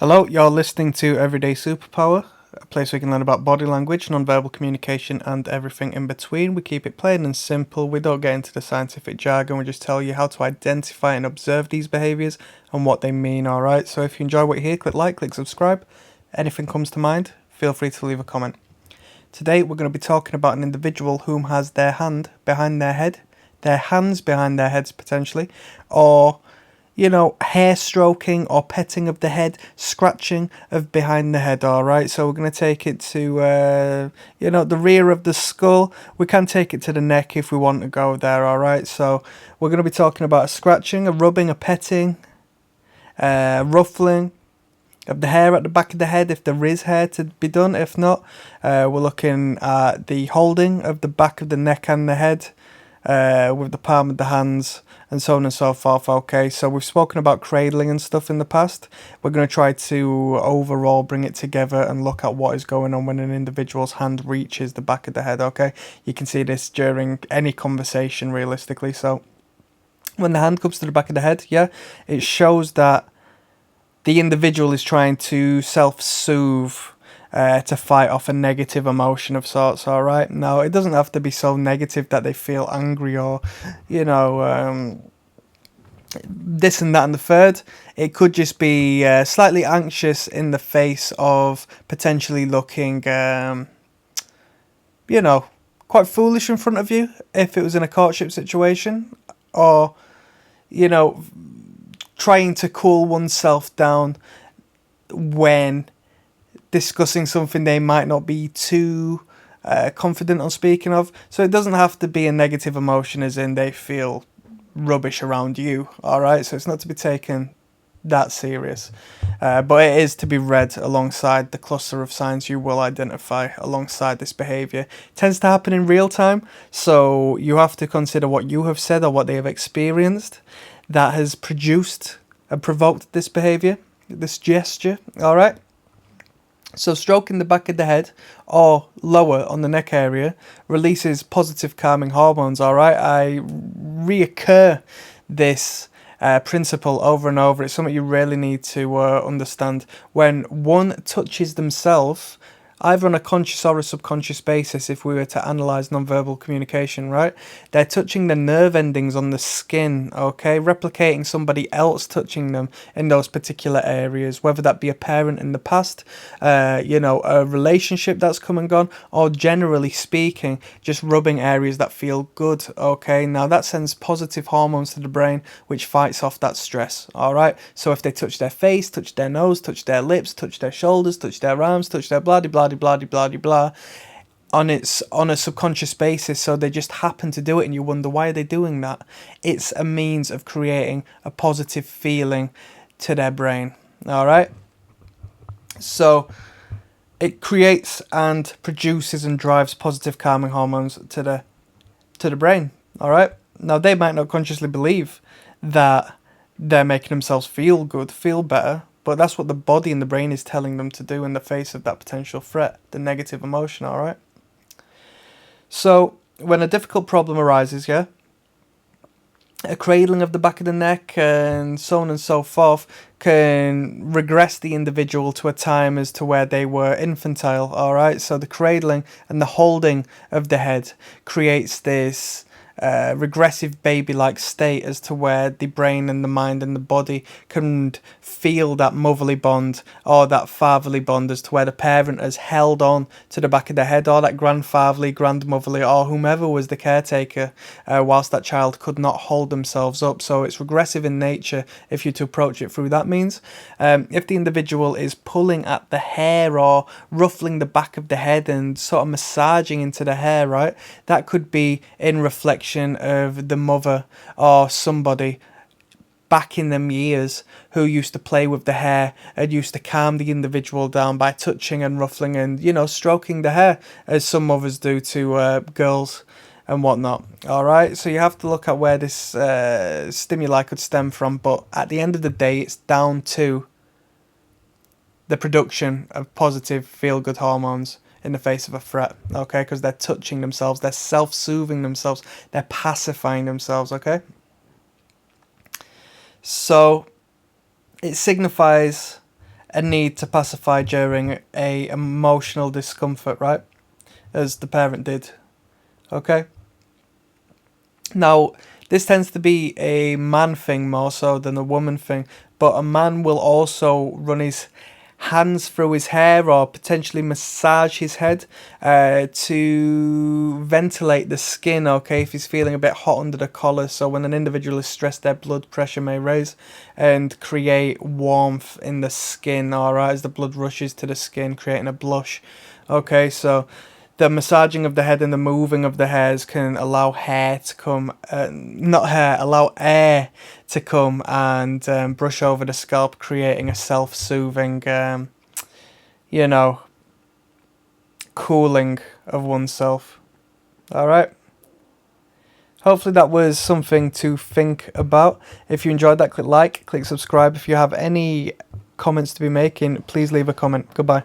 Hello, you're listening to Everyday Superpower, a place where you can learn about body language, non-verbal communication, and everything in between. We keep it plain and simple. We don't get into the scientific jargon. We just tell you how to identify and observe these behaviors and what they mean, alright? So if you enjoy what you hear, click like, click subscribe. Anything comes to mind, feel free to leave a comment. Today, we're going to be talking about an individual whom has their hand behind their head, their hands behind their heads potentially, or hair stroking or petting of the head, scratching of behind the head, alright? So we're going to take it to, the rear of the skull. We can take it to the neck if we want to go there, alright? So we're going to be talking about a scratching, a rubbing, a petting, ruffling of the hair at the back of the head if there is hair to be done. If not, we're looking at the holding of the back of the neck and the head with the palm of the hands, and so on and so forth. Okay, so we've spoken about cradling and stuff in the past. We're going to try to overall bring it together and look at what is going on when an individual's hand reaches the back of the head. Okay, you can see this during any conversation realistically. So when the hand comes to the back of the head, it shows that the individual is trying to self-soothe, to fight off a negative emotion of sorts, alright? Now, it doesn't have to be so negative that they feel angry or, this and that and the third. It could just be slightly anxious in the face of potentially looking, quite foolish in front of you if it was in a courtship situation, or, trying to cool oneself down when discussing something they might not be too confident on speaking of. So it doesn't have to be a negative emotion as in they feel rubbish around you, alright? So it's not to be taken that serious, but it is to be read alongside the cluster of signs you will identify alongside this behaviour. It tends to happen in real time, so you have to consider what you have said or what they have experienced that has produced and provoked this behaviour, this gesture, alright? So stroking the back of the head or lower on the neck area releases positive calming hormones, alright? I reoccur this principle over and over. It's something you really need to understand. When one touches themselves, either on a conscious or a subconscious basis, if we were to analyse non-verbal communication, right? They're touching the nerve endings on the skin, okay? Replicating somebody else touching them in those particular areas, whether that be a parent in the past, a relationship that's come and gone, or generally speaking, just rubbing areas that feel good, okay? Now that sends positive hormones to the brain, which fights off that stress, alright? So if they touch their face, touch their nose, touch their lips, touch their shoulders, touch their arms, touch their blah on a subconscious basis, so they just happen to do it and you wonder why are they doing that. It's a means of creating a positive feeling to their brain, alright? So it creates and produces and drives positive calming hormones to the brain, alright? Now they might not consciously believe that they're making themselves feel good, feel better, but that's what the body and the brain is telling them to do in the face of that potential threat, the negative emotion, alright? So, when a difficult problem arises, a cradling of the back of the neck and so on and so forth can regress the individual to a time as to where they were infantile, alright? So the cradling and the holding of the head creates this regressive baby-like state as to where the brain and the mind and the body can feel that motherly bond or that fatherly bond, as to where the parent has held on to the back of the head, or that grandfatherly, grandmotherly, or whomever was the caretaker whilst that child could not hold themselves up. So it's regressive in nature if you're to approach it through that means. If the individual is pulling at the hair or ruffling the back of the head and sort of massaging into the hair, right, that could be in reflection of the mother or somebody back in them years who used to play with the hair and used to calm the individual down by touching and ruffling and, stroking the hair, as some mothers do to girls and whatnot. Alright, so you have to look at where this stimuli could stem from, but at the end of the day, it's down to the production of positive feel-good hormones in the face of a threat, okay? Because they're touching themselves, they're self-soothing themselves, they're pacifying themselves, okay? So it signifies a need to pacify during a emotional discomfort, right? As the parent did. Okay? Now, this tends to be a man thing more so than a woman thing, but a man will also run his hands through his hair or potentially massage his head to ventilate the skin, okay, if he's feeling a bit hot under the collar. So when an individual is stressed, their blood pressure may raise and create warmth in the skin, alright, as the blood rushes to the skin, creating a blush. Okay, so the massaging of the head and the moving of the hairs can allow hair to come, allow air to come and brush over the scalp, creating a self-soothing, cooling of oneself. Alright. Hopefully that was something to think about. If you enjoyed that, click like, click subscribe. If you have any comments to be making, please leave a comment. Goodbye.